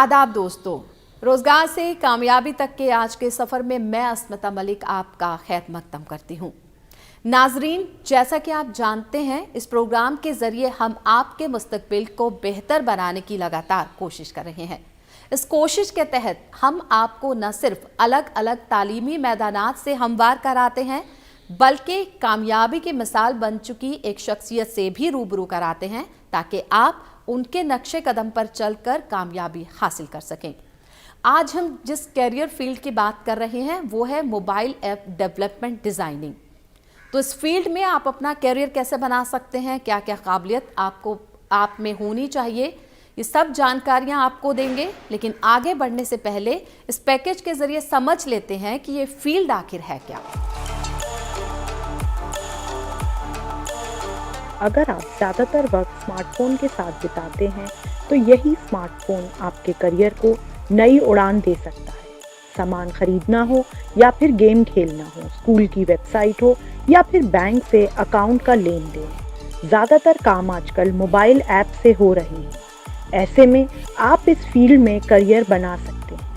आदाब दोस्तों, रोजगार से कामयाबी तक के आज के सफर में मैं अस्मिता मलिक आपका खैर मकदम करती हूँ। नाजरीन, जैसा कि आप जानते हैं, इस प्रोग्राम के जरिए हम आपके मुस्तकबिल को बेहतर बनाने की लगातार कोशिश कर रहे हैं। इस कोशिश के तहत हम आपको न सिर्फ अलग अलग तालीमी मैदानात से हमवार कराते हैं, बल्कि कामयाबी की मिसाल बन चुकी एक शख्सियत से भी रूबरू कराते हैं ताकि आप उनके नक्शे कदम पर चलकर कामयाबी हासिल कर सकें। आज हम जिस कैरियर फील्ड की बात कर रहे हैं वो है मोबाइल ऐप डेवलपमेंट डिज़ाइनिंग। तो इस फील्ड में आप अपना कैरियर कैसे बना सकते हैं, क्या क्या काबिलियत आप में होनी चाहिए, ये सब जानकारियां आपको देंगे। लेकिन आगे बढ़ने से पहले इस पैकेज के जरिए समझ लेते हैं कि ये फील्ड आखिर है क्या। अगर आप ज़्यादातर वक्त स्मार्टफोन के साथ बिताते हैं तो यही स्मार्टफोन आपके करियर को नई उड़ान दे सकता है। सामान खरीदना हो या फिर गेम खेलना हो, स्कूल की वेबसाइट हो या फिर बैंक से अकाउंट का लेन देन, ज़्यादातर काम आजकल मोबाइल ऐप से हो रहे हैं। ऐसे में आप इस फील्ड में करियर बना सकते हैं।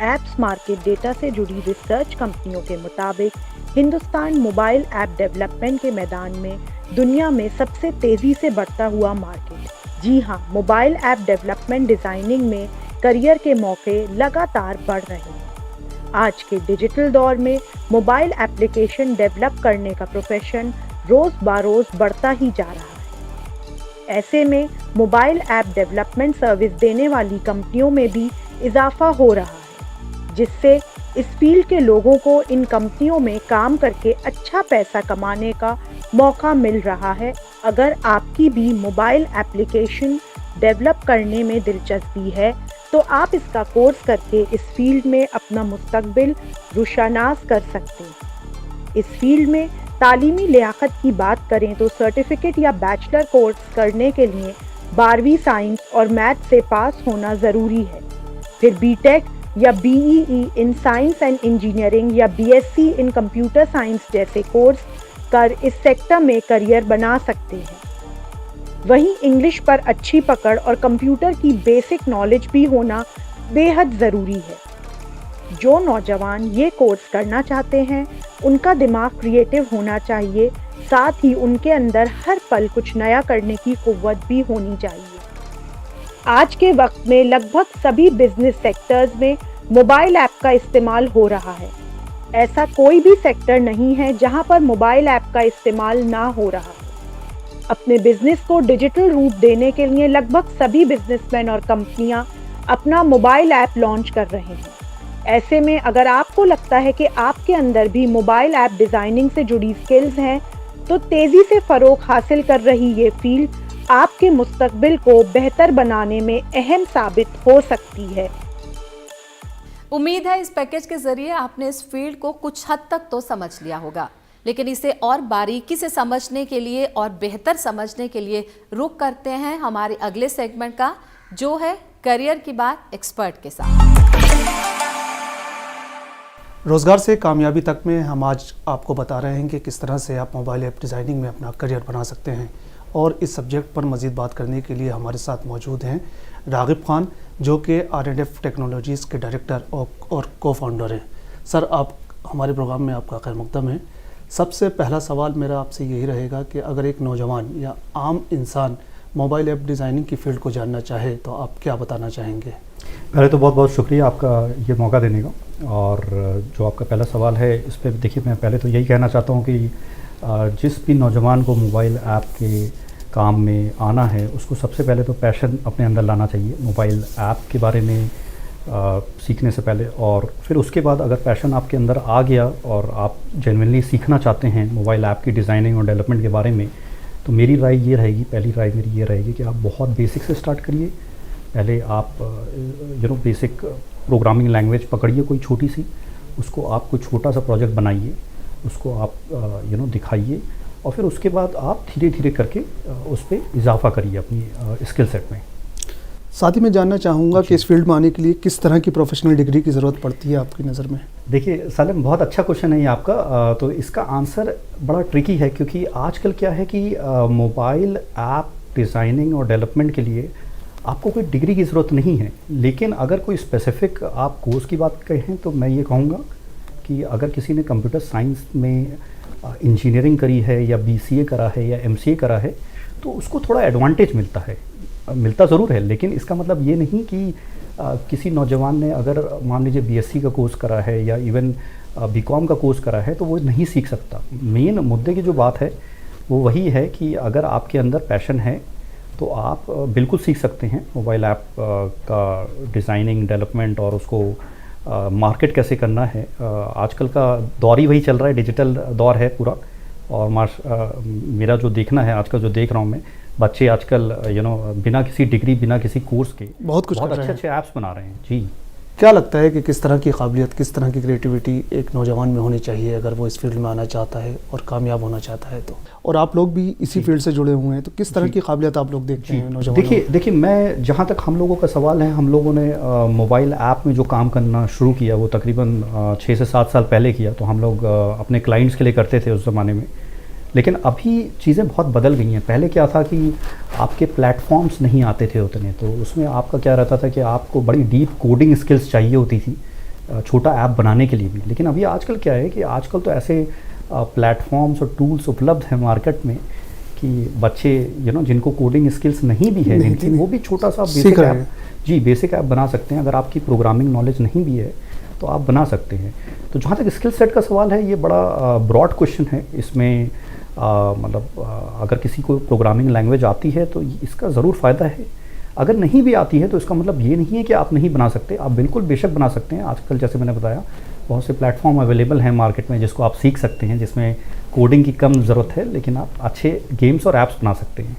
ऐप्स मार्केट डेटा से जुड़ी रिसर्च कंपनियों के मुताबिक हिंदुस्तान मोबाइल ऐप डेवलपमेंट के मैदान में दुनिया में सबसे तेज़ी से बढ़ता हुआ मार्केट। जी हाँ, मोबाइल ऐप डेवलपमेंट डिज़ाइनिंग में करियर के मौके लगातार बढ़ रहे हैं। आज के डिजिटल दौर में मोबाइल एप्लीकेशन डेवलप करने का प्रोफेशन रोज़ बरोज़ बढ़ता ही जा रहा है। ऐसे में मोबाइल ऐप डेवलपमेंट सर्विस देने वाली कंपनियों में भी इजाफा हो रहा है, जिससे इस फील्ड के लोगों को इन कंपनियों में काम करके अच्छा पैसा कमाने का मौका मिल रहा है। अगर आपकी भी मोबाइल एप्लीकेशन डेवलप करने में दिलचस्पी है तो आप इसका कोर्स करके इस फील्ड में अपना मुस्तकबिल रुशानास कर सकते हैं। इस फील्ड में तालीमी लियाकत की बात करें तो सर्टिफिकेट या बैचलर कोर्स करने के लिए 12वीं साइंस और मैथ से पास होना ज़रूरी है। फिर बीटेक या BEE in science and engineering या बीएससी इन कंप्यूटर साइंस जैसे कोर्स कर इस सेक्टर में करियर बना सकते हैं। वहीं इंग्लिश पर अच्छी पकड़ और कंप्यूटर की बेसिक नॉलेज भी होना बेहद ज़रूरी है। जो नौजवान ये कोर्स करना चाहते हैं उनका दिमाग क्रिएटिव होना चाहिए, साथ ही उनके अंदर हर पल कुछ नया करने की कुव्वत भी होनी चाहिए। आज के वक्त में लगभग सभी बिजनेस सेक्टर्स में मोबाइल ऐप का इस्तेमाल हो रहा है। ऐसा कोई भी सेक्टर नहीं है जहां पर मोबाइल ऐप का इस्तेमाल ना हो रहा है। अपने बिजनेस को डिजिटल रूप देने के लिए लगभग सभी बिजनेसमैन और कंपनियां अपना मोबाइल ऐप लॉन्च कर रहे हैं। ऐसे में अगर आपको लगता है कि आपके अंदर भी मोबाइल ऐप डिज़ाइनिंग से जुड़ी स्किल्स हैं तो तेज़ी से फ़रोग हासिल कर रही ये फील्ड आपके मुस्तकबिल को बेहतर बनाने में अहम साबित हो सकती है। उम्मीद है इस पैकेज के जरिए आपने इस फील्ड को कुछ हद तक तो समझ लिया होगा, लेकिन इसे और बारीकी से समझने के लिए और बेहतर समझने के लिए रुख करते हैं हमारे अगले सेगमेंट का, जो है करियर की बात एक्सपर्ट के साथ। रोज़गार से कामयाबी तक में हम आज आपको बता रहे हैं कि किस तरह से आप मोबाइल ऐप डिज़ाइनिंग में अपना करियर बना सकते हैं। और इस सब्जेक्ट पर मज़ीद बात करने के लिए हमारे साथ मौजूद हैं राग़िब खान, जो कि R&F टेक्नोलॉजीज़ के डायरेक्टर और को-फाउंडर हैं। सर, आप हमारे प्रोग्राम में आपका खैर मक़दम है। सबसे पहला सवाल मेरा आपसे यही रहेगा कि अगर एक नौजवान या आम इंसान मोबाइल ऐप डिज़ाइनिंग की फ़ील्ड को जानना चाहे तो आप क्या बताना चाहेंगे? पहले तो बहुत बहुत शुक्रिया आपका ये मौका देने का। और जो आपका पहला सवाल है इस पर देखिए, मैं पहले तो यही कहना चाहता हूँ कि जिस भी नौजवान को मोबाइल ऐप के काम में आना है उसको सबसे पहले तो पैशन अपने अंदर लाना चाहिए मोबाइल ऐप के बारे में सीखने से पहले। और फिर उसके बाद अगर पैशन आपके अंदर आ गया और आप जेन्युइनली सीखना चाहते हैं मोबाइल ऐप की डिज़ाइनिंग और डेवलपमेंट के बारे में, तो मेरी राय ये रहेगी, पहली राय मेरी ये रहेगी कि आप बहुत बेसिक से स्टार्ट करिए। पहले आप बेसिक प्रोग्रामिंग लैंग्वेज पकड़िए कोई छोटी सी, उसको आप कोई छोटा सा प्रोजेक्ट बनाइए, उसको आप दिखाइए और फिर उसके बाद आप धीरे धीरे करके उस पर इजाफा करिए अपनी स्किल सेट में। साथ ही मैं जानना चाहूँगा कि इस फील्ड में आने के लिए किस तरह की प्रोफेशनल डिग्री की ज़रूरत पड़ती है आपकी नज़र में? देखिए सालिम, बहुत अच्छा क्वेश्चन है ये आपका। तो इसका आंसर बड़ा ट्रिकी है, क्योंकि आजकल क्या है कि मोबाइल ऐप डिज़ाइनिंग और डेवलपमेंट के लिए आपको कोई डिग्री की ज़रूरत नहीं है। लेकिन अगर कोई स्पेसिफिक आप कोर्स की बात करें तो मैं ये कहूँगा कि अगर किसी ने कंप्यूटर साइंस में इंजीनियरिंग करी है या BCA करा है या MCA करा है तो उसको थोड़ा एडवांटेज मिलता है, मिलता ज़रूर है। लेकिन इसका मतलब ये नहीं कि किसी नौजवान ने अगर मान लीजिए BSc का कोर्स करा है या इवन BCom का कोर्स करा है तो वो नहीं सीख सकता। मेन मुद्दे की जो बात है वो वही है कि अगर आपके अंदर पैशन है तो आप बिल्कुल सीख सकते हैं मोबाइल ऐप का डिज़ाइनिंग, डेवलपमेंट और उसको मार्केट कैसे करना है। आजकल का दौर ही वही चल रहा है, डिजिटल दौर है पूरा। और मेरा जो देखना है आजकल, जो देख रहा हूँ मैं, बच्चे आजकल बिना किसी डिग्री, बिना किसी कोर्स के बहुत अच्छे ऐप्स बना रहे हैं। जी, क्या लगता है कि किस तरह की काबिलियत, किस तरह की क्रिएटिविटी एक नौजवान में होनी चाहिए अगर वो इस फील्ड में आना चाहता है और कामयाब होना चाहता है तो? और आप लोग भी इसी फील्ड से जुड़े हुए हैं तो किस तरह की काबिलियत आप लोग देखते हैं नौजवानों में? देखिए मैं, जहाँ तक हम लोगों का सवाल है, हम लोगों ने मोबाइल ऐप में जो काम करना शुरू किया वो तकरीबन 6 से 7 साल पहले किया। तो हम लोग अपने क्लाइंट्स के लिए करते थे उस ज़माने में। लेकिन अभी चीज़ें बहुत बदल गई हैं। पहले क्या था कि आपके प्लेटफॉर्म्स नहीं आते थे उतने, तो उसमें आपका क्या रहता था कि आपको बड़ी डीप कोडिंग स्किल्स चाहिए होती थी छोटा ऐप बनाने के लिए भी। लेकिन अभी आजकल क्या है कि आजकल तो ऐसे प्लेटफॉर्म्स और टूल्स उपलब्ध हैं मार्केट में कि बच्चे जिनको कोडिंग स्किल्स नहीं भी है जिनकी, वो भी छोटा सा बेसिक ऐप बना सकते हैं। अगर आपकी प्रोग्रामिंग नॉलेज नहीं भी है तो आप बना सकते हैं। तो जहाँ तक स्किल सेट का सवाल है, ये बड़ा ब्रॉड क्वेश्चन है। इसमें अगर किसी को प्रोग्रामिंग लैंग्वेज आती है तो इसका ज़रूर फ़ायदा है। अगर नहीं भी आती है तो इसका मतलब ये नहीं है कि आप नहीं बना सकते। आप बिल्कुल बेशक बना सकते हैं। आजकल जैसे मैंने बताया बहुत से प्लेटफॉर्म अवेलेबल हैं मार्केट में जिसको आप सीख सकते हैं, जिसमें कोडिंग की कम ज़रूरत है, लेकिन आप अच्छे गेम्स और ऐप्स बना सकते हैं।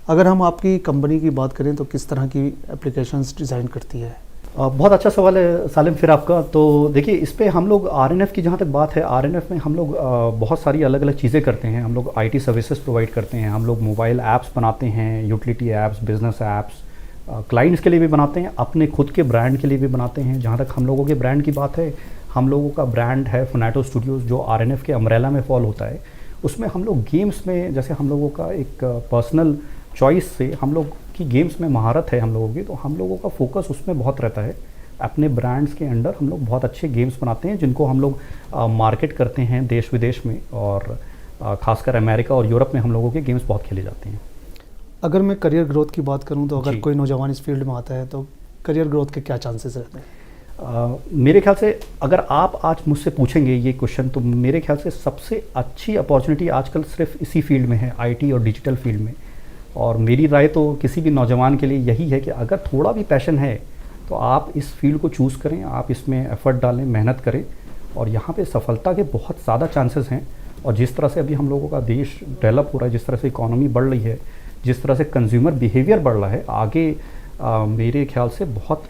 अगर हम आपकी कंपनी की बात करें तो किस तरह की एप्लीकेशंस डिज़ाइन करती है? बहुत अच्छा सवाल है सालिम फिर आपका। तो देखिए, इस पे हम लोग RNF की जहाँ तक बात है, RNF में हम लोग बहुत सारी अलग अलग चीज़ें करते हैं। हम लोग IT सर्विसेज प्रोवाइड करते हैं, हम लोग मोबाइल ऐप्स बनाते हैं, utility apps, business apps, clients के लिए भी बनाते हैं, अपने खुद के ब्रांड के लिए भी बनाते हैं। जहाँ तक हम लोगों के ब्रांड की बात है, हम लोगों का ब्रांड है फोनाटो स्टूडियोज़, जो RNF के अम्ब्रेला में फॉल होता है। उसमें हम लोग गेम्स में, जैसे हम लोगों का एक पर्सनल चॉइस से हम लोग की गेम्स में महारत है हम लोगों की, तो हम लोगों का फोकस उसमें बहुत रहता है। अपने ब्रांड्स के अंडर हम लोग बहुत अच्छे गेम्स बनाते हैं जिनको हम लोग मार्केट करते हैं देश विदेश में, और ख़ासकर अमेरिका और यूरोप में हम लोगों के गेम्स बहुत खेले जाते हैं। अगर मैं करियर ग्रोथ की बात करूं तो अगर कोई नौजवान इस फील्ड में आता है तो करियर ग्रोथ के क्या चांसेस रहते हैं? मेरे ख्याल से अगर आप आज मुझसे पूछेंगे ये क्वेश्चन, तो मेरे ख्याल से सबसे अच्छी अपॉर्चुनिटी आजकल सिर्फ इसी फील्ड में है, IT और डिजिटल फील्ड में। और मेरी राय तो किसी भी नौजवान के लिए यही है कि अगर थोड़ा भी पैशन है तो आप इस फील्ड को चूज़ करें, आप इसमें एफर्ट डालें, मेहनत करें, और यहाँ पे सफलता के बहुत ज़्यादा चांसेस हैं। और जिस तरह से अभी हम लोगों का देश डेवलप हो रहा है, जिस तरह से इकोनॉमी बढ़ रही है, जिस तरह से कंज्यूमर बिहेवियर बढ़ रहा है, आगे मेरे ख्याल से बहुत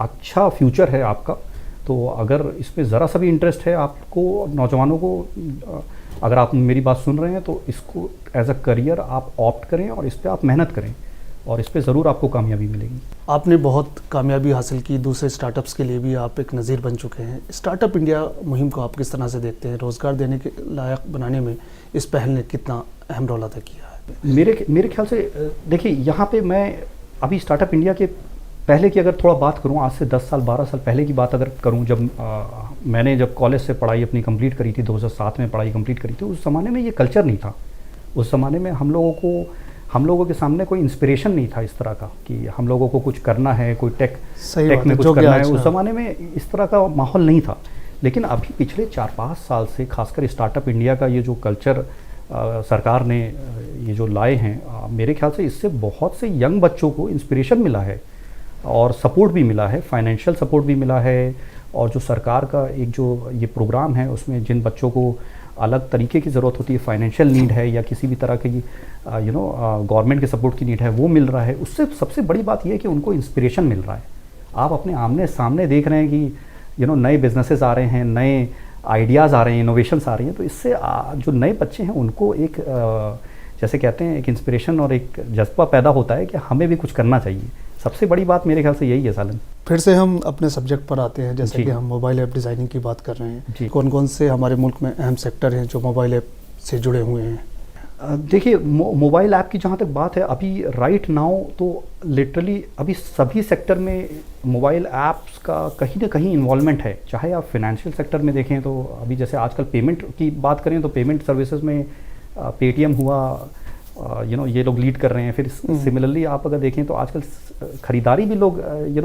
अच्छा फ्यूचर है आपका। तो अगर इसमें ज़रा सा भी इंटरेस्ट है आपको, नौजवानों को, अगर आप मेरी बात सुन रहे हैं तो इसको एज अ करियर आप ऑप्ट करें और इस पर आप मेहनत करें, और इस पे ज़रूर आपको कामयाबी मिलेगी। आपने बहुत कामयाबी हासिल की, दूसरे स्टार्टअप्स के लिए भी आप एक नज़ीर बन चुके हैं। स्टार्टअप इंडिया मुहिम को आप किस तरह से देखते हैं? रोज़गार देने के लायक बनाने में इस पहल ने कितना अहम रोल अदा किया है? मेरे ख्याल से देखिए, यहाँ पे मैं अभी स्टार्टअप इंडिया के पहले की अगर थोड़ा बात करूँ, आज से 10 साल 12 साल पहले की बात अगर करूँ, जब मैंने जब कॉलेज से पढ़ाई अपनी कंप्लीट करी थी, 2007 में पढ़ाई कंप्लीट करी थी, उस ज़माने में ये कल्चर नहीं था। उस ज़माने में हम लोगों के सामने कोई इंस्पिरेशन नहीं था इस तरह का कि हम लोगों को कुछ करना है, कोई टेक में कुछ करना है। उस ज़माने में इस तरह का माहौल नहीं था। लेकिन अभी पिछले 4-5 साल से खासकर स्टार्टअप इंडिया का ये जो कल्चर सरकार ने ये जो लाए हैं, मेरे ख्याल से इससे बहुत से यंग बच्चों को इंस्पिरेशन मिला है और सपोर्ट भी मिला है, फाइनेंशियल सपोर्ट भी मिला है। और जो सरकार का एक जो ये प्रोग्राम है, उसमें जिन बच्चों को अलग तरीके की ज़रूरत होती है, फाइनेंशियल नीड है या किसी भी तरह की गवर्नमेंट के सपोर्ट की नीड है, वो मिल रहा है। उससे सबसे बड़ी बात ये है कि उनको इंस्पिरेशन मिल रहा है। आप अपने आमने सामने देख रहे हैं कि नए बिजनेसेस आ रहे हैं, नए आइडियाज़ आ रहे हैं, इनोवेशंस आ रही हैं। तो इससे जो नए बच्चे हैं उनको एक जैसे कहते हैं एक इंस्पिरेशन और एक जज्बा पैदा होता है कि हमें भी कुछ करना चाहिए। सबसे बड़ी बात मेरे ख्याल से यही है सालन। फिर से हम अपने सब्जेक्ट पर आते हैं, जैसे कि हम मोबाइल ऐप डिज़ाइनिंग की बात कर रहे हैं। कौन कौन से हमारे मुल्क में अहम सेक्टर हैं जो मोबाइल ऐप से जुड़े हुए हैं? देखिए मोबाइल ऐप की जहाँ तक बात है, अभी राइट नाउ तो लिटरली अभी सभी सेक्टर में मोबाइल ऐप्स का कहीं ना कहीं इन्वॉल्वमेंट है। चाहे आप फाइनेंशियल सेक्टर में देखें तो अभी जैसे आजकल पेमेंट की बात करें तो पेमेंट सर्विसेज में पेटीएम हुआ, ये लोग लीड कर रहे हैं। फिर सिमिलरली आप अगर देखें तो आजकल ख़रीदारी भी लोग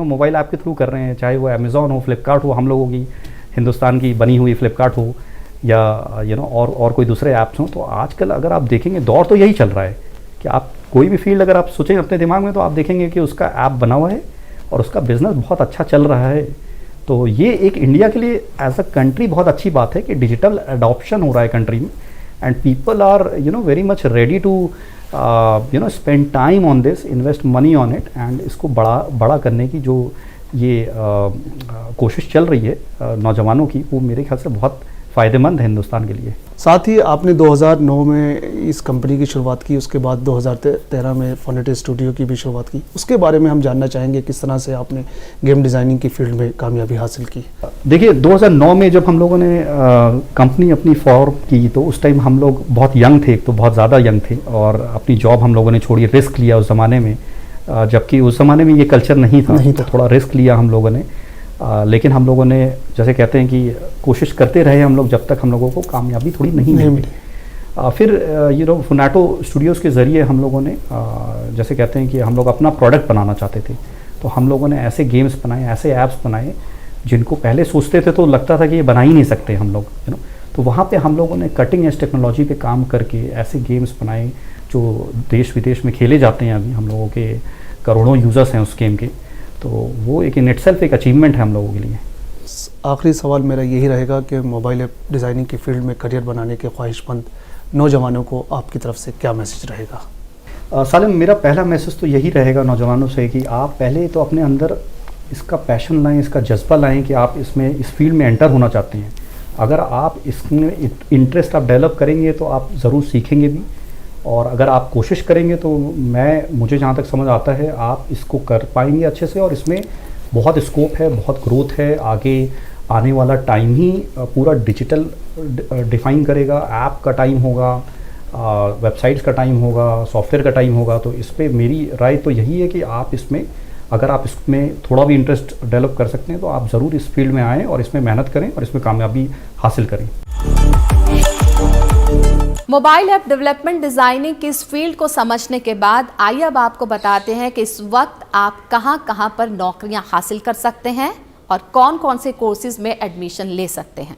मोबाइल ऐप के थ्रू कर रहे हैं, चाहे वो अमेज़ॉन हो, फ्लिपकार्ट हो, हम लोगों की हिंदुस्तान की बनी हुई फ्लिपकार्ट हो, या और कोई दूसरे ऐप्स हों। तो आजकल अगर आप देखेंगे दौर तो यही चल रहा है कि आप कोई भी फील्ड अगर आप सोचें अपने दिमाग में तो आप देखेंगे कि उसका ऐप बना हुआ है और उसका बिज़नेस बहुत अच्छा चल रहा है। तो ये एक इंडिया के लिए एज अ कंट्री बहुत अच्छी बात है कि डिजिटल अडॉप्शन हो रहा है कंट्री में, and people are very much ready to spend time on this, invest money on it, and इसको बड़ा करने की जो ये कोशिश चल रही है नौजवानों की, वो मेरे ख्याल से बहुत फ़ायदेमंद है हिंदुस्तान के लिए। साथ ही आपने 2009 में इस कंपनी की शुरुआत की, उसके बाद 2013 में फोनेट स्टूडियो की भी शुरुआत की। उसके बारे में हम जानना चाहेंगे किस तरह से आपने गेम डिज़ाइनिंग की फील्ड में कामयाबी हासिल की। देखिए 2009 में जब हम लोगों ने कंपनी अपनी फॉर्म की तो उस टाइम हम लोग बहुत यंग थे, तो बहुत ज़्यादा यंग थे, और अपनी जॉब हम लोगों ने छोड़ी, रिस्क लिया उस ज़माने में, जबकि उस ज़माने में ये कल्चर नहीं था। तो थोड़ा रिस्क लिया हम लोगों ने, लेकिन हम लोगों ने जैसे कहते हैं कि कोशिश करते रहे हम लोग, जब तक हम लोगों को कामयाबी थोड़ी नहीं मिली। फिर फोनेटो स्टूडियोज़ के ज़रिए हम लोगों ने जैसे कहते हैं कि हम लोग अपना प्रोडक्ट बनाना चाहते थे, तो हम लोगों ने ऐसे गेम्स बनाए, ऐसे ऐप्स बनाए जिनको पहले सोचते थे तो लगता था कि ये बना ही नहीं सकते हम लोग, तो वहाँ पे हम लोगों ने कटिंग एज टेक्नोलॉजी पे काम करके ऐसे गेम्स बनाए जो देश विदेश में खेले जाते हैं। अभी हम लोगों के करोड़ों यूज़र्स हैं उस गेम के, तो वो एक इन इटसेल्फ एक अचीवमेंट है हम लोगों के लिए। आखिरी सवाल मेरा यही रहेगा कि मोबाइल ऐप डिज़ाइनिंग की फील्ड में करियर बनाने के ख्वाहिशमंद नौजवानों को आपकी तरफ से क्या मैसेज रहेगा? सालिम, मेरा पहला मैसेज तो यही रहेगा नौजवानों से कि आप पहले तो अपने अंदर इसका पैशन लाएं, इसका जज्बा लाएं कि आप इसमें इस फील्ड में एंटर होना चाहते हैं। अगर आप इसमें इंटरेस्ट आप डेवलप करेंगे तो आप ज़रूर सीखेंगे भी, और अगर आप कोशिश करेंगे तो मुझे जहाँ तक समझ आता है आप इसको कर पाएंगे अच्छे से, और इसमें बहुत स्कोप है, बहुत ग्रोथ है। आगे आने वाला टाइम ही पूरा डिजिटल डिफ़ाइन करेगा, ऐप का टाइम होगा, वेबसाइट्स का टाइम होगा, सॉफ्टवेयर का टाइम होगा। तो इस पर मेरी राय तो यही है कि आप इसमें, अगर आप इसमें थोड़ा भी इंटरेस्ट डेवलप कर सकते हैं तो आप ज़रूर इस फील्ड में आएँ और इसमें मेहनत करें और इसमें कामयाबी हासिल करें। मोबाइल ऐप डेवलपमेंट डिज़ाइनिंग की इस फील्ड को समझने के बाद आइए अब आपको बताते हैं कि इस वक्त आप कहां पर नौकरियां हासिल कर सकते हैं और कौन कौन से कोर्सेज में एडमिशन ले सकते हैं।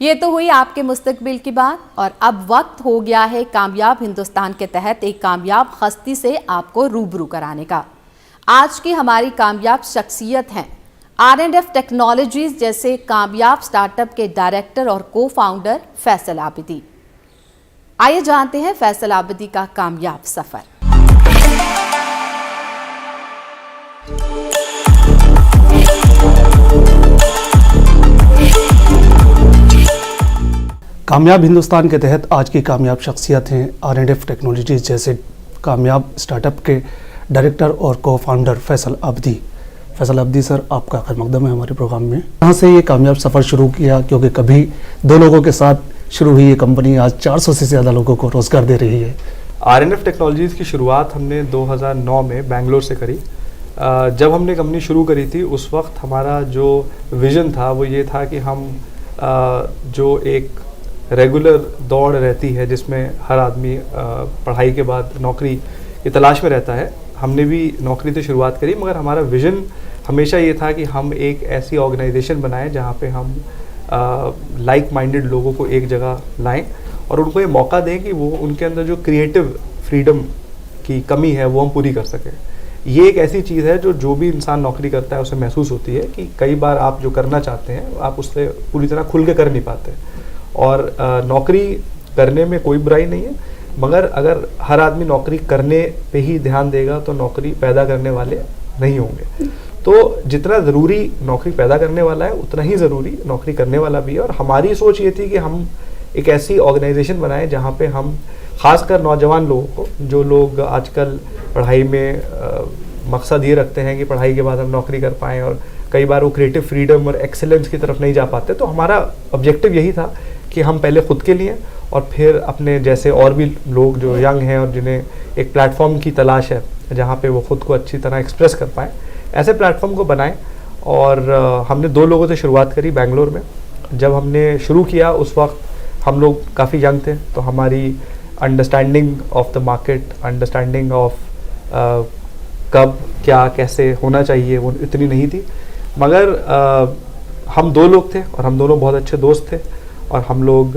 ये तो हुई आपके मुस्तकबिल की बात, और अब वक्त हो गया है कामयाब हिंदुस्तान के तहत एक कामयाब हस्ती से आपको रूबरू कराने का। आज की हमारी कामयाब शख्सियत हैं R&F टेक्नोलॉजीज जैसे कामयाब स्टार्टअप के डायरेक्टर और को फाउंडर फैसल आबिदी। आइए जानते हैं फैसल आबिदी का कामयाब सफर। कामयाब हिंदुस्तान के तहत आज की कामयाब शख्सियत हैं R&F टेक्नोलॉजीज जैसे कामयाब स्टार्टअप के डायरेक्टर और को फाउंडर फैसल आबिदी। फैसल आबिदी सर, आपका खैर मकदम है हमारे प्रोग्राम में। कहाँ से ये कामयाब सफ़र शुरू किया, क्योंकि कभी दो लोगों के साथ शुरू हुई ये कंपनी आज 400 से ज़्यादा लोगों को रोज़गार दे रही है। R&F टेक्नोलॉजीज़ की शुरुआत हमने 2009 में बेंगलोर से करी। जब हमने कंपनी शुरू करी थी उस वक्त हमारा जो विज़न था वो ये था कि हम जो एक रेगुलर दौड़ रहती है जिसमें हर आदमी पढ़ाई के बाद नौकरी की तलाश में रहता है, हमने भी नौकरी से शुरुआत करी, मगर हमारा विज़न हमेशा ये था कि हम एक ऐसी ऑर्गेनाइजेशन बनाएं जहाँ पे हम लाइक माइंडेड लोगों को एक जगह लाएं और उनको ये मौका दें कि वो उनके अंदर जो क्रिएटिव फ्रीडम की कमी है वो हम पूरी कर सकें। ये एक ऐसी चीज़ है जो भी इंसान नौकरी करता है उसे महसूस होती है कि कई बार आप जो करना चाहते हैं आप उससे पूरी तरह खुल के कर नहीं पाते। और नौकरी करने में कोई बुराई नहीं है, मगर अगर हर आदमी नौकरी करने पे ही ध्यान देगा तो नौकरी पैदा करने वाले नहीं होंगे। तो जितना ज़रूरी नौकरी पैदा करने वाला है उतना ही ज़रूरी नौकरी करने वाला भी है। और हमारी सोच ये थी कि हम एक ऐसी ऑर्गेनाइजेशन बनाएं जहाँ पे हम खासकर नौजवान लोगों को, जो लोग आजकल पढ़ाई में मकसद ये रखते हैं कि पढ़ाई के बाद हम नौकरी कर पाएँ और कई बार वो क्रिएटिव फ्रीडम और एक्सेलेंस की तरफ नहीं जा पाते, तो हमारा ऑब्जेक्टिव यही था कि हम पहले खुद के लिए और फिर अपने जैसे और भी लोग जो यंग हैं और जिन्हें एक प्लेटफॉर्म की तलाश है जहाँ पे वो खुद को अच्छी तरह एक्सप्रेस कर पाएँ, ऐसे प्लेटफॉर्म को बनाएं। और हमने 2 लोगों से शुरुआत करी बेंगलोर में। जब हमने शुरू किया उस वक्त हम लोग काफ़ी यंग थे, तो हमारी understanding of the market, understanding of कब क्या कैसे होना चाहिए वो इतनी नहीं थी। मगर हम 2 लोग थे और हम दोनों बहुत अच्छे दोस्त थे और हम लोग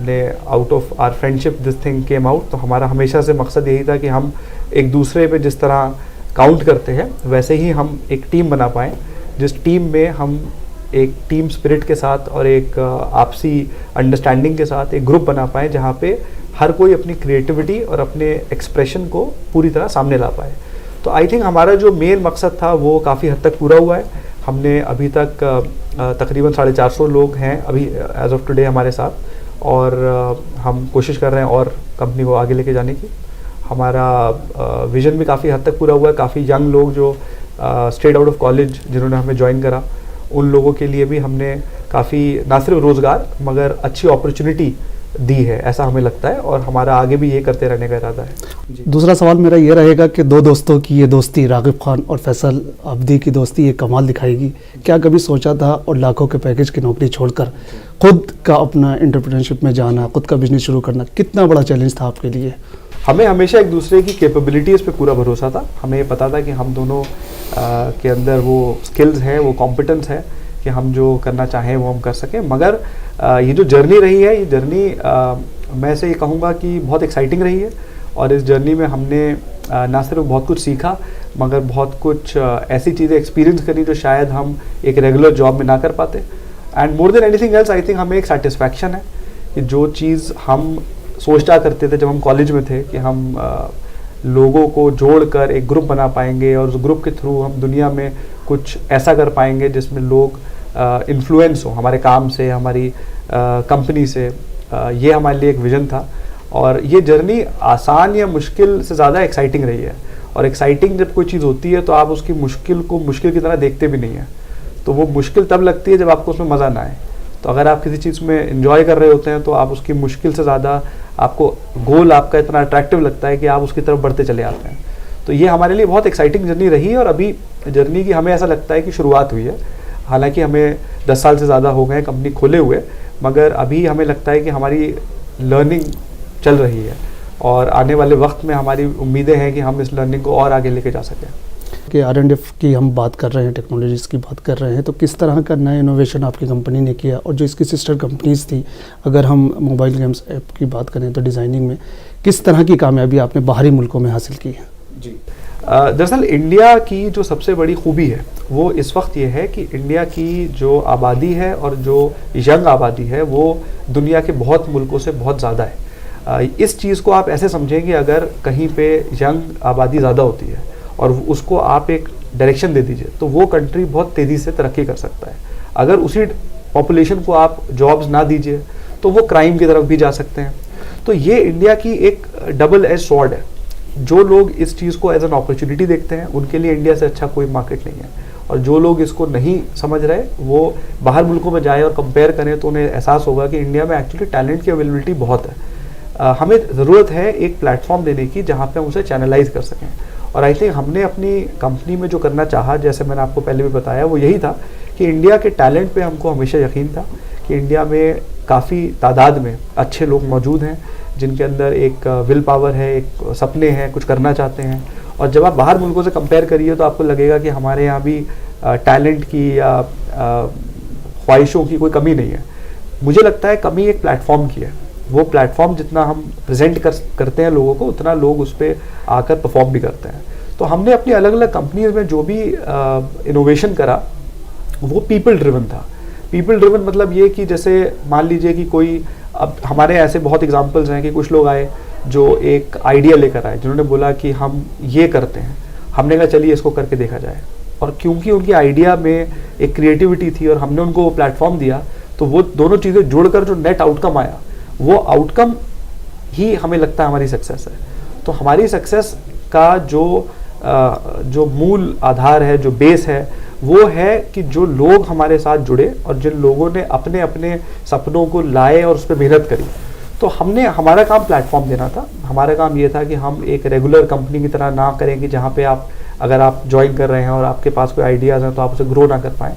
ने out of our friendship this thing came out. तो हमारा हमेशा से मकसद यही था कि हम एक दूसरे पे जिस तरह काउंट करते हैं वैसे ही हम एक टीम बना पाएँ, जिस टीम में हम एक टीम स्पिरिट के साथ और एक आपसी अंडरस्टैंडिंग के साथ एक ग्रुप बना पाएँ जहाँ पे हर कोई अपनी क्रिएटिविटी और अपने एक्सप्रेशन को पूरी तरह सामने ला पाए। तो आई थिंक हमारा जो मेन मकसद था वो काफ़ी हद तक पूरा हुआ है। हमने अभी तक तकरीबन 450 लोग हैं अभी एज ऑफ टुडे हमारे साथ, और हम कोशिश कर रहे हैं और कंपनी को आगे लेके जाने की। हमारा विज़न भी काफ़ी हद तक पूरा हुआ है। काफ़ी यंग लोग जो स्ट्रेट आउट ऑफ कॉलेज जिन्होंने हमें ज्वाइन करा, उन लोगों के लिए भी हमने काफ़ी ना सिर्फ रोज़गार मगर अच्छी अपॉर्चुनिटी दी है, ऐसा हमें लगता है, और हमारा आगे भी ये करते रहने का इरादा है। दूसरा सवाल मेरा ये रहेगा कि 2 दोस्तों की ये दोस्ती, रागिब खान और फैसल आबिदी की दोस्ती, ये कमाल दिखाएगी। क्या कभी सोचा था और लाखों के पैकेज की नौकरी छोड़कर खुद का अपना एंटरप्रेन्योरशिप में जाना, खुद का बिजनेस शुरू करना कितना बड़ा चैलेंज था आपके लिए? हमें हमेशा एक दूसरे की कैपेबिलिटीज़ पे पूरा भरोसा था। हमें पता था कि हम दोनों के अंदर वो स्किल्स हैं, वो कॉम्पिटेंस है कि हम जो करना चाहें वो हम कर सकें। मगर ये जो जर्नी रही है, ये जर्नी मैं से ये कहूँगा कि बहुत एक्साइटिंग रही है। और इस जर्नी में हमने ना सिर्फ बहुत कुछ सीखा मगर बहुत कुछ ऐसी चीज़ें एक्सपीरियंस करी जो शायद हम एक रेगुलर जॉब में ना कर पाते। And more than anything else I think हमें एक सेटिस्फैक्शन है कि जो चीज़ हम सोचा करते थे जब हम कॉलेज में थे कि हम लोगों को जोड़कर एक ग्रुप बना पाएंगे और उस ग्रुप के थ्रू हम दुनिया में कुछ ऐसा कर पाएंगे जिसमें लोग इन्फ्लुएंस हो हमारे काम से, हमारी कंपनी से। ये हमारे लिए एक विज़न था। और ये जर्नी आसान या मुश्किल से ज़्यादा एक्साइटिंग रही है। और एक्साइटिंग जब कोई चीज़ होती है तो आप उसकी मुश्किल को मुश्किल की तरह देखते भी नहीं हैं। तो वो मुश्किल तब लगती है जब आपको उसमें मज़ा ना आए। तो अगर आप किसी चीज़ में एंजॉय कर रहे होते हैं तो आप उसकी मुश्किल से ज़्यादा, आपको गोल आपका इतना अट्रैक्टिव लगता है कि आप उसकी तरफ बढ़ते चले आते हैं। तो ये हमारे लिए बहुत एक्साइटिंग जर्नी रही है। और अभी जर्नी की हमें ऐसा लगता है कि शुरुआत हुई है। हालांकि हमें 10 साल से ज़्यादा हो गए कंपनी खोले हुए, मगर अभी हमें लगता है कि हमारी लर्निंग चल रही है और आने वाले वक्त में हमारी उम्मीदें हैं कि हम इस लर्निंग को और आगे लेके जा सकें। कि R&F की हम बात कर रहे हैं, टेक्नोलॉजीज़ की बात कर रहे हैं, तो किस तरह का नया इनोवेशन आपकी कंपनी ने किया? और जो इसकी सिस्टर कंपनीज़ थी, अगर हम मोबाइल गेम्स ऐप की बात करें तो डिज़ाइनिंग में किस तरह की कामयाबी आपने बाहरी मुल्कों में हासिल की है? जी, दरअसल इंडिया की जो सबसे बड़ी खूबी है वो इस वक्त ये है कि इंडिया की जो आबादी है और जो यंग आबादी है वो दुनिया के बहुत मुल्कों से बहुत ज़्यादा है। इस चीज़ को आप ऐसे समझेंगे, अगर कहीं पे यंग आबादी ज़्यादा होती है और उसको आप एक डायरेक्शन दे दीजिए तो वो कंट्री बहुत तेज़ी से तरक्की कर सकता है। अगर उसी पॉपुलेशन को आप जॉब्स ना दीजिए तो वो क्राइम की तरफ भी जा सकते हैं। तो ये इंडिया की एक डबल एज स्वॉर्ड है। जो लोग इस चीज़ को एज एन अपॉर्चुनिटी देखते हैं उनके लिए इंडिया से अच्छा कोई मार्केट नहीं है, और जो लोग इसको नहीं समझ रहे वो बाहर मुल्कों में जाए और कंपेयर करें तो उन्हें एहसास होगा कि इंडिया में एक्चुअली टैलेंट की अवेलेबिलिटी बहुत है। हमें ज़रूरत है एक प्लेटफॉर्म देने की जहाँ पे हम उसे चैनलाइज कर सकें, और आई थिंक हमने अपनी कंपनी में जो करना चाहा, जैसे मैंने आपको पहले भी बताया, वो यही था कि इंडिया के टैलेंट पे हमको हमेशा यकीन था कि इंडिया में काफ़ी तादाद में अच्छे लोग मौजूद हैं जिनके अंदर एक विल पावर है, एक सपने हैं, कुछ करना चाहते हैं। और जब आप बाहर मुल्कों से कंपेयर करिए तो आपको लगेगा कि हमारे यहाँ भी टैलेंट की या ख्वाहिशों की कोई कमी नहीं है। मुझे लगता है कमी एक प्लेटफॉर्म की है। वो प्लेटफॉर्म जितना हम प्रेजेंट करते हैं लोगों को, उतना लोग उस पर आकर परफॉर्म भी करते हैं। तो हमने अपनी अलग अलग कंपनीज में जो भी इनोवेशन करा वो पीपल ड्रिवन था। पीपल ड्रिवन मतलब ये कि जैसे मान लीजिए कि कोई, अब हमारे ऐसे बहुत एग्जांपल्स हैं कि कुछ लोग आए जो एक आइडिया लेकर आए, जिन्होंने बोला कि हम ये करते हैं, हमने कहा चलिए इसको करके देखा जाए। और क्योंकि उनकी आइडिया में एक क्रिएटिविटी थी और हमने उनको वो प्लेटफॉर्म दिया, तो वो दोनों चीज़ें जुड़कर जो नेट आउटकम आया, वो आउटकम ही हमें लगता है हमारी सक्सेस है। तो हमारी सक्सेस का जो मूल आधार है, जो बेस है, वो है कि जो लोग हमारे साथ जुड़े और जिन लोगों ने अपने अपने सपनों को लाए और उस पर मेहनत करी। तो हमारा काम प्लेटफॉर्म देना था। हमारा काम ये था कि हम एक रेगुलर कंपनी की तरह ना करें कि जहाँ पे अगर आप ज्वाइन कर रहे हैं और आपके पास कोई आइडियाज़ हैं तो आप उसे ग्रो ना कर पाएँ।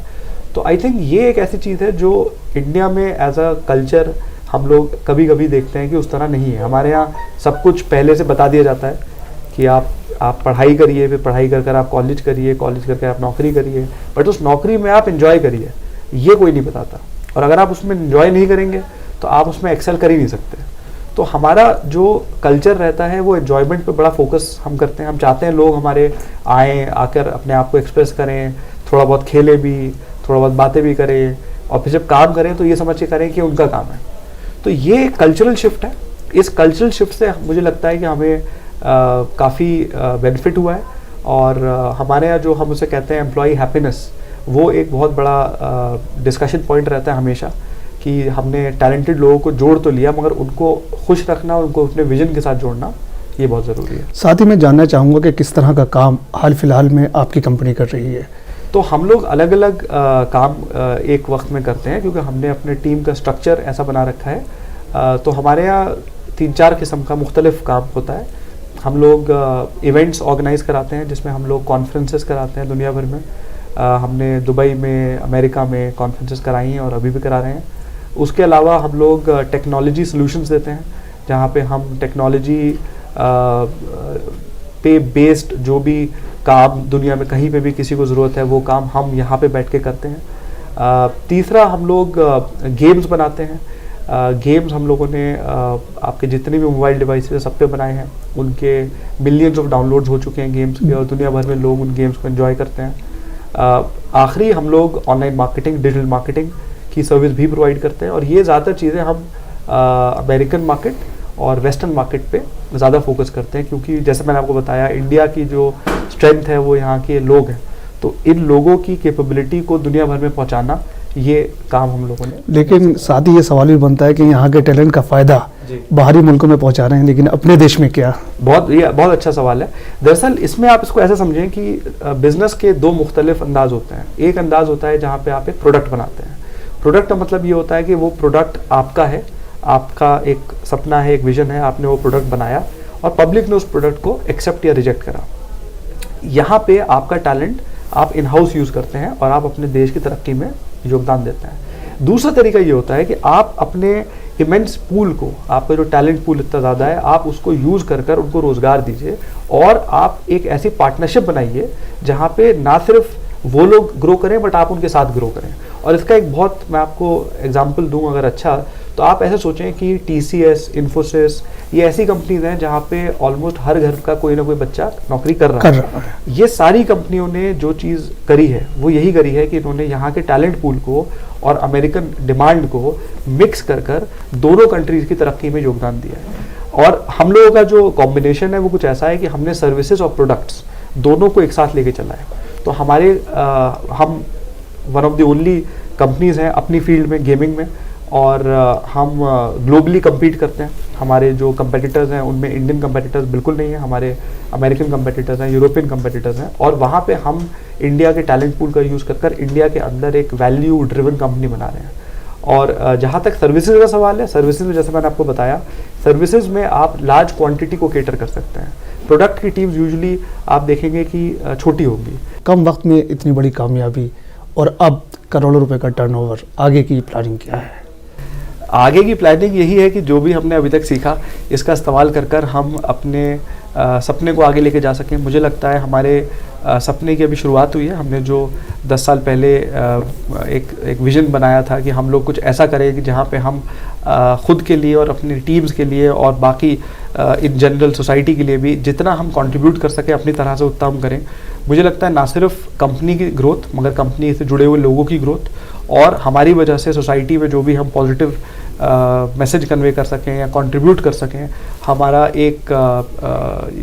तो आई थिंक ये एक ऐसी चीज़ है जो इंडिया में एज अ कल्चर हम लोग कभी कभी देखते हैं कि उस तरह नहीं है। हमारे यहाँ सब कुछ पहले से बता दिया जाता है कि आप पढ़ाई करिए, फिर पढ़ाई कर आप कॉलेज करिए, कॉलेज करके आप नौकरी करिए, बट उस नौकरी में आप एंजॉय करिए, ये कोई नहीं बताता। और अगर आप उसमें एंजॉय नहीं करेंगे तो आप उसमें एक्सेल कर ही नहीं सकते। तो हमारा जो कल्चर रहता है वो एंजॉयमेंट पे बड़ा फोकस हम करते हैं। हम चाहते हैं लोग हमारे आएँ, आकर अपने आप को एक्सप्रेस करें, थोड़ा बहुत खेलें भी, थोड़ा बहुत बातें भी करें, और फिर जब काम करें तो ये समझ के करें कि उनका काम है। तो ये कल्चरल शिफ्ट है। इस कल्चरल शिफ्ट से मुझे लगता है कि हमें काफ़ी बेनिफिट हुआ है। और हमारे यहाँ जो हम उसे कहते हैं एम्प्लॉई हैप्पीनेस, वो एक बहुत बड़ा डिस्कशन पॉइंट रहता है हमेशा, कि हमने टैलेंटेड लोगों को जोड़ तो लिया मगर उनको खुश रखना, उनको अपने विजन के साथ जोड़ना, ये बहुत ज़रूरी है। साथ ही मैं जानना चाहूँगा कि किस तरह का काम हाल फिलहाल में आपकी कंपनी कर रही है। तो हम लोग अलग अलग काम एक वक्त में करते हैं, क्योंकि हमने अपने टीम का स्ट्रक्चर ऐसा बना रखा है। तो हमारे यहाँ 3-4 किस्म का मुख्तलिफ काम होता है। हम लोग इवेंट्स ऑर्गेनाइज कराते हैं जिसमें हम लोग कॉन्फ्रेंसेस कराते हैं दुनिया भर में। हमने दुबई में, अमेरिका में कॉन्फ्रेंसेस कराई हैं और अभी भी करा रहे हैं। उसके अलावा हम लोग टेक्नोलॉजी सॉल्यूशंस देते हैं, जहाँ पे हम टेक्नोलॉजी पे बेस्ड जो भी काम दुनिया में कहीं पे भी किसी को ज़रूरत है वो काम हम यहाँ पे बैठ के करते हैं। तीसरा, हम लोग गेम्स बनाते हैं। गेम्स हम लोगों ने आपके जितने भी मोबाइल डिवाइस सब पे बनाए हैं, उनके मिलियंस ऑफ डाउनलोड्स हो चुके हैं गेम्स के, और दुनिया भर में लोग उन गेम्स को एंजॉय करते हैं। आखिरी, हम लोग ऑनलाइन मार्केटिंग, डिजिटल मार्केटिंग की सर्विस भी प्रोवाइड करते हैं, और ये ज़्यादातर चीज़ें हम अमेरिकन मार्केट और वेस्टर्न मार्केट पे ज़्यादा फोकस करते हैं, क्योंकि जैसे मैंने आपको बताया इंडिया की जो स्ट्रेंथ है वो यहाँ के लोग हैं। तो इन लोगों की कैपेबिलिटी को दुनिया भर में पहुँचाना, ये काम हम लोगों ने। लेकिन साथ ही ये सवाल भी बनता है कि यहाँ के टैलेंट का फ़ायदा बाहरी मुल्कों में पहुँचा रहे हैं, लेकिन अपने देश में क्या? ये बहुत अच्छा सवाल है। दरअसल इसमें आप इसको ऐसा समझें कि बिज़नेस के 2 मुख्तलिफ अंदाज होते हैं। एक अंदाज होता है जहाँ पे आप एक प्रोडक्ट बनाते हैं। प्रोडक्ट का मतलब ये होता है कि वो प्रोडक्ट आपका है, आपका एक सपना है, एक विजन है, आपने वो प्रोडक्ट बनाया और पब्लिक ने उस प्रोडक्ट को एक्सेप्ट या रिजेक्ट करा। यहाँ पे आपका टैलेंट आप इन हाउस यूज़ करते हैं और आप अपने देश की तरक्की में योगदान देते हैं। दूसरा तरीका ये होता है कि आप अपने इमेंस पूल को, आपका जो टैलेंट पूल इतना ज़्यादा है, आप उसको यूज़ कर उनको रोज़गार दीजिए, और आप एक ऐसी पार्टनरशिप बनाइए जहाँ पे ना सिर्फ वो लोग ग्रो करें बट आप उनके साथ ग्रो करें। और इसका एक बहुत, मैं आपको एग्जांपल दूं अगर अच्छा, तो आप ऐसे सोचें कि TCS, इन्फोसिस, ये ऐसी कंपनीज हैं जहाँ पे ऑलमोस्ट हर घर का कोई ना कोई बच्चा नौकरी कर रहा है। ये सारी कंपनियों ने जो चीज़ करी है वो यही करी है कि इन्होंने यहाँ के टैलेंट पूल को और अमेरिकन डिमांड को मिक्स कर कर दोनों कंट्रीज की तरक्की में योगदान दिया है। और हम लोगों का जो कॉम्बिनेशन है वो कुछ ऐसा है कि हमने सर्विसेज और प्रोडक्ट्स दोनों को एक साथ लेके चला है। तो हमारे हम one of the only companies हैं अपनी फील्ड में, गेमिंग में, और हम ग्लोबली कम्पीट करते हैं। हमारे जो कंपेटिटर्स हैं उनमें इंडियन कंपेटिटर्स बिल्कुल नहीं है, हमारे अमेरिकन कंपेटिटर्स हैं, यूरोपियन कंपेटिटर्स हैं, और वहाँ पे हम इंडिया के टैलेंट पूल का यूज़ कर इंडिया के अंदर एक वैल्यू ड्रिवन कंपनी बना रहे हैं। और जहाँ तक सर्विसेज का सवाल है, सर्विसेज में जैसे मैंने आपको बताया, सर्विसेज में आप लार्ज क्वांटिटी को केटर कर सकते हैं। प्रोडक्ट की टीम्स यूजुअली आप देखेंगे कि छोटी होगी। कम वक्त में इतनी बड़ी कामयाबी और अब करोड़ों रुपए का टर्नओवर, आगे की प्लानिंग क्या है? आगे की प्लानिंग यही है कि जो भी हमने अभी तक सीखा इसका इस्तेमाल कर कर हम अपने सपने को आगे लेके जा सकें। मुझे लगता है हमारे सपने की अभी शुरुआत हुई है। हमने जो 10 साल पहले एक विज़न बनाया था कि हम लोग कुछ ऐसा करें कि जहाँ पे हम ख़ुद के लिए और अपनी टीम्स के लिए और बाकी इन जनरल सोसाइटी के लिए भी जितना हम कंट्रीब्यूट कर सकें अपनी तरह से उतना हम करें। मुझे लगता है ना सिर्फ कंपनी की ग्रोथ मगर कंपनी से जुड़े हुए लोगों की ग्रोथ और हमारी वजह से सोसाइटी में जो भी हम पॉजिटिव मैसेज कन्वे कर सकें या कंट्रीब्यूट कर सकें, हमारा एक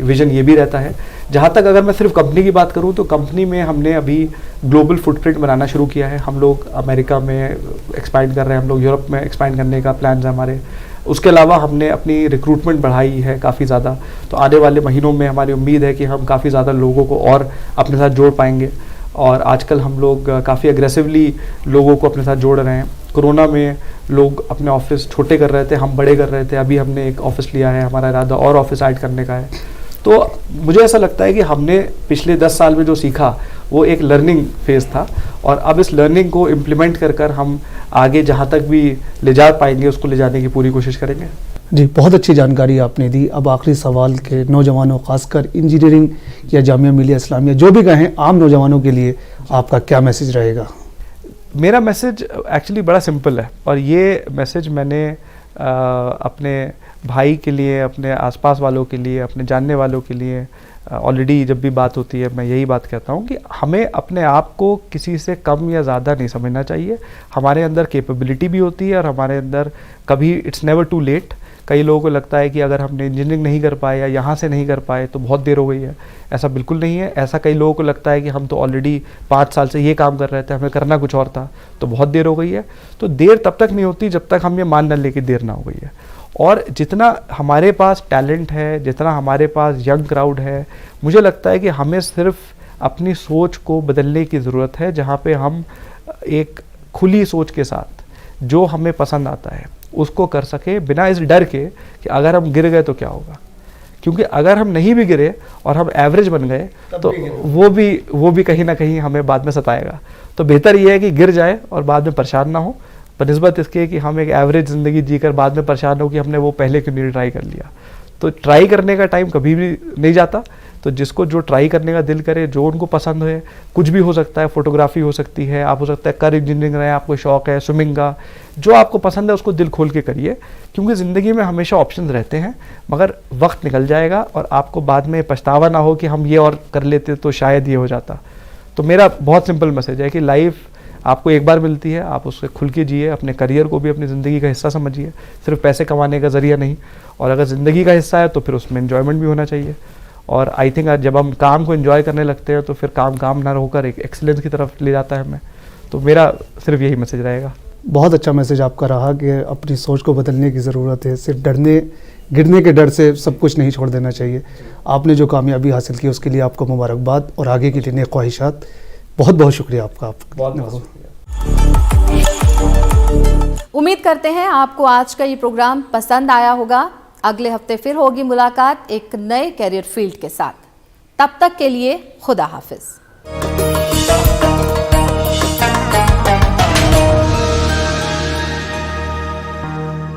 विज़न ये भी रहता है। जहाँ तक अगर मैं सिर्फ कंपनी की बात करूँ तो कंपनी में हमने अभी ग्लोबल फुटप्रिंट बनाना शुरू किया है। हम लोग अमेरिका में एक्सपैंड कर रहे हैं, हम लोग यूरोप में एक्सपैंड करने का प्लान है हमारे। उसके अलावा हमने अपनी रिक्रूटमेंट बढ़ाई है काफ़ी ज़्यादा। तो आने वाले महीनों में हमारी उम्मीद है कि हम काफ़ी ज़्यादा लोगों को और अपने साथ जोड़ पाएंगे। और आजकल हम लोग काफ़ी एग्रेसिवली लोगों को अपने साथ जोड़ रहे हैं। कोरोना में लोग अपने ऑफिस छोटे कर रहे थे, हम बड़े कर रहे थे। अभी हमने एक ऑफिस लिया है, हमारा इरादा और ऑफिस ऐड करने का है। तो मुझे ऐसा लगता है कि हमने पिछले 10 साल में जो सीखा वो एक लर्निंग फेज़ था और अब इस लर्निंग को इम्प्लीमेंट कर कर हम आगे जहाँ तक भी ले जा पाएंगे उसको ले जाने की पूरी कोशिश करेंगे। जी, बहुत अच्छी जानकारी आपने दी। अब आखिरी सवाल के नौजवानों, खासकर इंजीनियरिंग या जामिया मिलिया इस्लामिया जो भी कहें, आम नौजवानों के लिए आपका क्या मैसेज रहेगा? मेरा मैसेज एक्चुअली बड़ा सिंपल है और ये मैसेज मैंने अपने भाई के लिए, अपने आसपास वालों के लिए, अपने जानने वालों के लिए ऑलरेडी जब भी बात होती है मैं यही बात कहता हूँ कि हमें अपने आप को किसी से कम या ज़्यादा नहीं समझना चाहिए। हमारे अंदर कैपेबिलिटी भी होती है और हमारे अंदर कभी इट्स नेवर टू लेट। कई लोगों को लगता है कि अगर हमने इंजीनियरिंग नहीं कर पाए या यहाँ से नहीं कर पाए तो बहुत देर हो गई है। ऐसा बिल्कुल नहीं है। ऐसा कई लोगों को लगता है कि हम तो ऑलरेडी 5 साल से ये काम कर रहे थे, हमें करना कुछ और था, तो बहुत देर हो गई है। तो देर तब तक नहीं होती जब तक हम ये मान न लें कि देर ना हो गई है। और जितना हमारे पास टैलेंट है, जितना हमारे पास यंग क्राउड है, मुझे लगता है कि हमें सिर्फ अपनी सोच को बदलने की ज़रूरत है, जहाँ पे हम एक खुली सोच के साथ जो हमें पसंद आता है उसको कर सके बिना इस डर के कि अगर हम गिर गए तो क्या होगा। क्योंकि अगर हम नहीं भी गिरे और हम एवरेज बन गए तो वो भी कहीं ना कहीं हमें बाद में सताएगा। तो बेहतर ये है कि गिर जाए और बाद में परेशान ना हो, बनिस्बत इसके कि हम एक एवरेज ज़िंदगी जीकर बाद में परेशान हो कि हमने वो पहले क्यों नहीं ट्राई कर लिया। तो ट्राई करने का टाइम कभी भी नहीं जाता। तो जिसको जो ट्राई करने का दिल करे, जो उनको पसंद है, कुछ भी हो सकता है, फोटोग्राफी हो सकती है, आप हो सकता है कार इंजीनियरिंग रहे, आपको शौक़ है स्विमिंग का, जो आपको पसंद है उसको दिल खोल के करिए। क्योंकि ज़िंदगी में हमेशा ऑप्शंस रहते हैं मगर वक्त निकल जाएगा और आपको बाद में पछतावा ना हो कि हम ये और कर लेते तो शायद ये हो जाता। तो मेरा बहुत सिंपल मैसेज है कि लाइफ आपको एक बार मिलती है, आप उससे खुल के जिए, अपने करियर को भी अपनी ज़िंदगी का हिस्सा समझिए, सिर्फ पैसे कमाने का ज़रिया नहीं। और अगर ज़िंदगी का हिस्सा है तो फिर उसमें एन्जॉयमेंट भी होना चाहिए। और आई थिंक जब हम काम को एंजॉय करने लगते हैं तो फिर काम ना होकर एक एक्सीलेंस की तरफ ले जाता है हमें। तो मेरा सिर्फ यही मैसेज रहेगा। बहुत अच्छा मैसेज आपका रहा कि अपनी सोच को बदलने की ज़रूरत है। सिर्फ गिरने के डर से सब कुछ नहीं छोड़ देना चाहिए। आपने जो कामयाबी हासिल की उसके लिए आपको मुबारकबाद और आगे के लिए नेक ख्वाहिशात। बहुत बहुत शुक्रिया आपका। बहुत उम्मीद करते हैं आपको आज का ये प्रोग्राम पसंद आया होगा। अगले हफ्ते फिर होगी मुलाकात एक नए कैरियर फील्ड के साथ। तब तक के लिए खुदा हाफिज।